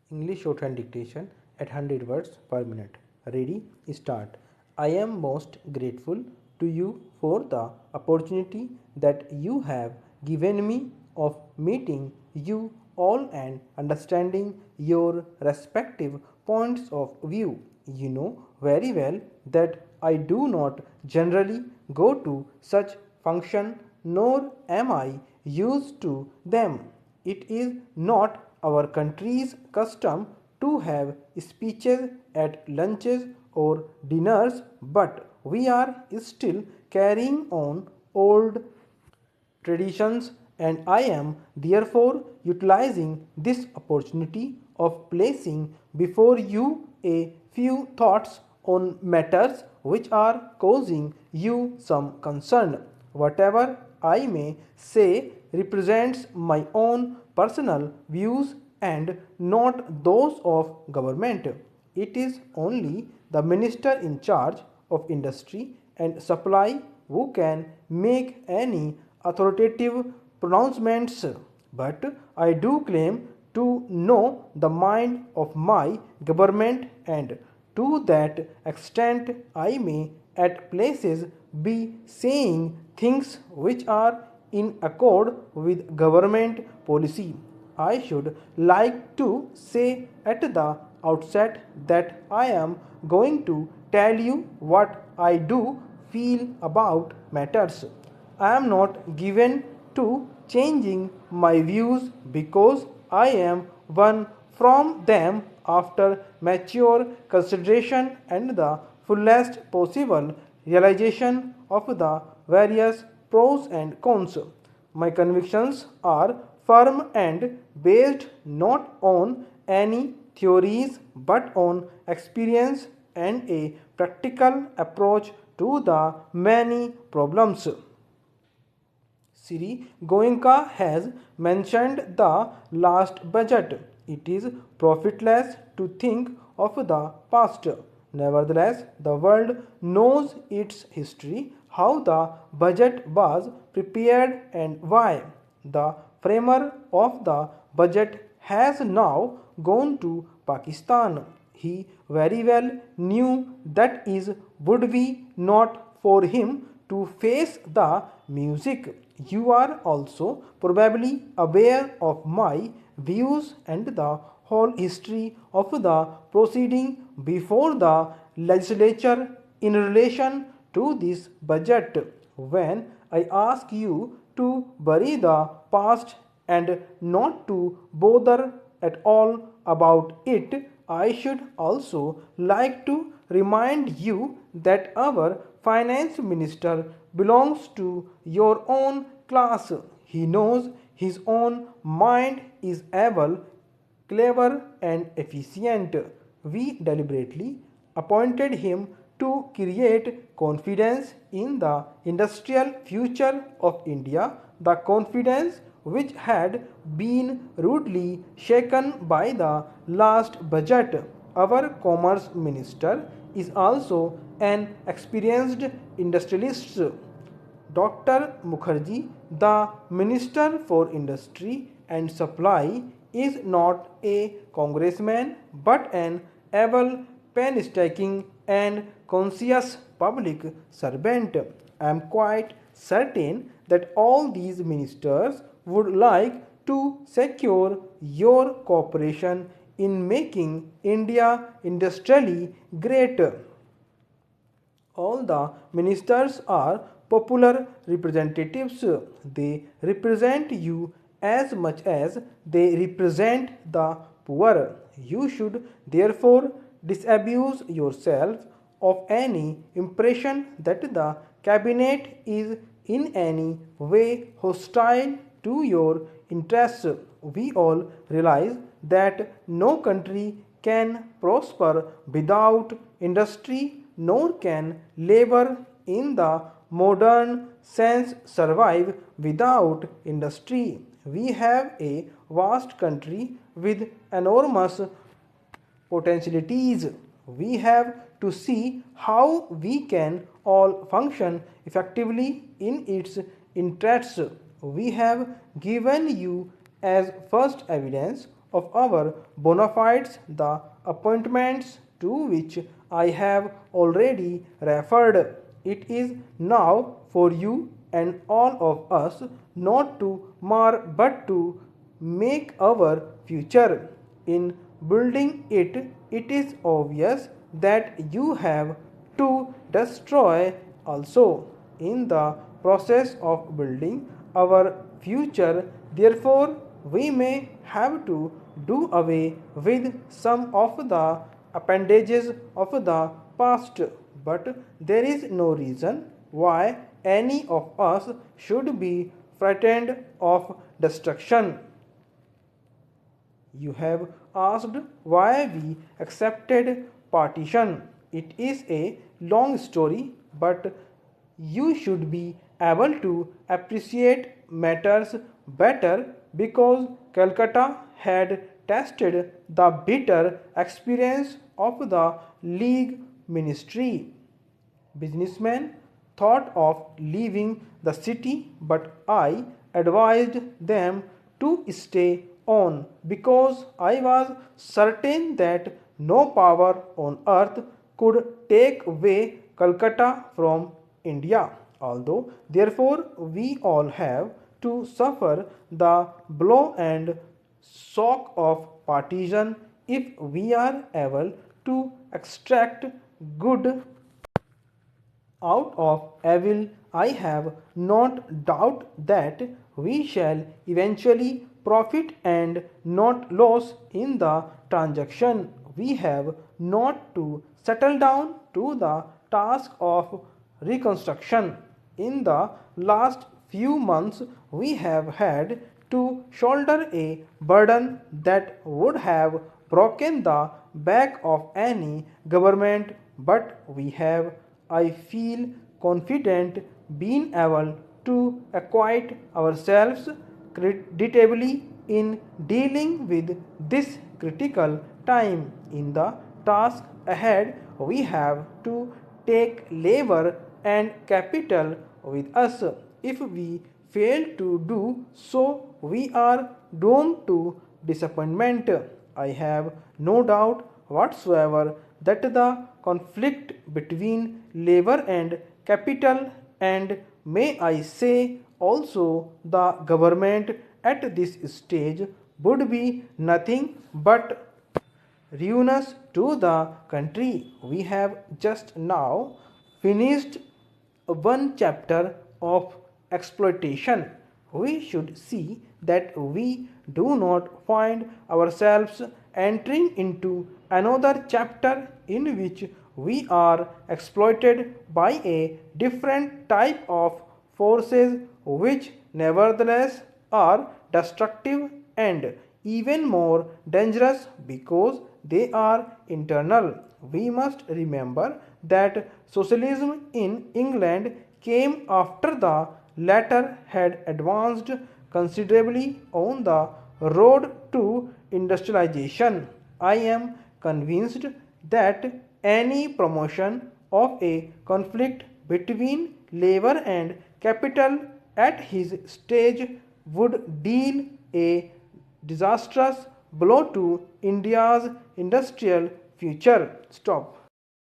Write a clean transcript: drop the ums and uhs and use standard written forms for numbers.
English shorthand dictation at 100 words per minute. Ready? Start. I am most grateful to you for the opportunity that you have given me of meeting you all and understanding your respective points of view. You know very well that I do not generally go to such function nor am I used to them. It is not our country's custom to have speeches at lunches or dinners, but we are still carrying on old traditions, and I am therefore utilizing this opportunity of placing before you a few thoughts on matters which are causing you some concern. Whatever I may say represents my own personal views and not those of government. It is only the minister in charge of industry and supply who can make any authoritative pronouncements, but I do claim to know the mind of my government, and to that extent I may at places be saying things which are in accord with government policy. I should like to say at the outset that I am going to tell you what I do feel about matters. I am not given to changing my views because I am one from them after mature consideration and the fullest possible realization of the various pros and cons. My convictions are firm and based not on any theories but on experience and a practical approach to the many problems. Sri Goenka has mentioned the last budget. It is profitless to think of the past. Nevertheless, the world knows its history, how the budget was prepared and why. The framer of the budget has now gone to Pakistan. He very well knew that is would be not for him to face the music. You are also probably aware of my views and the whole history of the proceeding before the legislature in relation to this budget. When I ask you to bury the past and not to bother at all about it, I should also like to remind you that our finance minister belongs to your own class. He knows his own mind is able, clever, and efficient. We deliberately appointed him to create confidence in the industrial future of India, the confidence which had been rudely shaken by the last budget. Our commerce minister is also an experienced industrialist. Dr. Mukherjee, the Minister for Industry and Supply, is not a congressman but an able, painstaking, and conscious public servant. I am quite certain that all these ministers would like to secure your cooperation in making India industrially great. All the ministers are popular representatives. They represent you as much as they represent the poor. You should therefore disabuse yourself of any impression that the cabinet is in any way hostile to your interests. We all realize that no country can prosper without industry, nor can labor in the modern sense survive without industry. We have a vast country with enormous potentialities. We have to see how we can all function effectively in its interests. We have given you as first evidence of our bona fides, the appointments to which I have already referred. It is now for you and all of us not to mar but to make our future. In building it, it is obvious that you have to destroy also. In the process of building our future, therefore, we may have to do away with some of the appendages of the past, but there is no reason why any of us should be frightened of destruction. You have asked why we accepted partition. It is a long story, but you should be able to appreciate matters better because Calcutta had tasted the bitter experience of the League ministry. Businessmen thought of leaving the city, but I advised them to stay on because I was certain that no power on earth could take away Calcutta from India. Although, therefore, we all have to suffer the blow and shock of partition if we are able to extract good out of evil. I have not doubt that we shall eventually profit and not lose in the transaction. We have not to settle down to the task of reconstruction. In the last few months, we have had to shoulder a burden that would have broken the back of any government, but we have, I feel confident, been able to acquit ourselves creditably in dealing with this critical time. In the task ahead, we have to take labor and capital with us. If we fail to do so, we are doomed to disappointment. I have no doubt whatsoever that the conflict between labor and capital, and may I say also the government at this stage, would be nothing but ruinous to the country. We have just now finished one chapter of exploitation. We should see that we do not find ourselves entering into another chapter in which we are exploited by a different type of forces which nevertheless are destructive and even more dangerous because they are internal. We must remember that socialism in England came after the latter had advanced considerably on the road to industrialization. I am convinced that any promotion of a conflict between labor and capital at his stage would deal a disastrous blow to India's industrial future. Stop.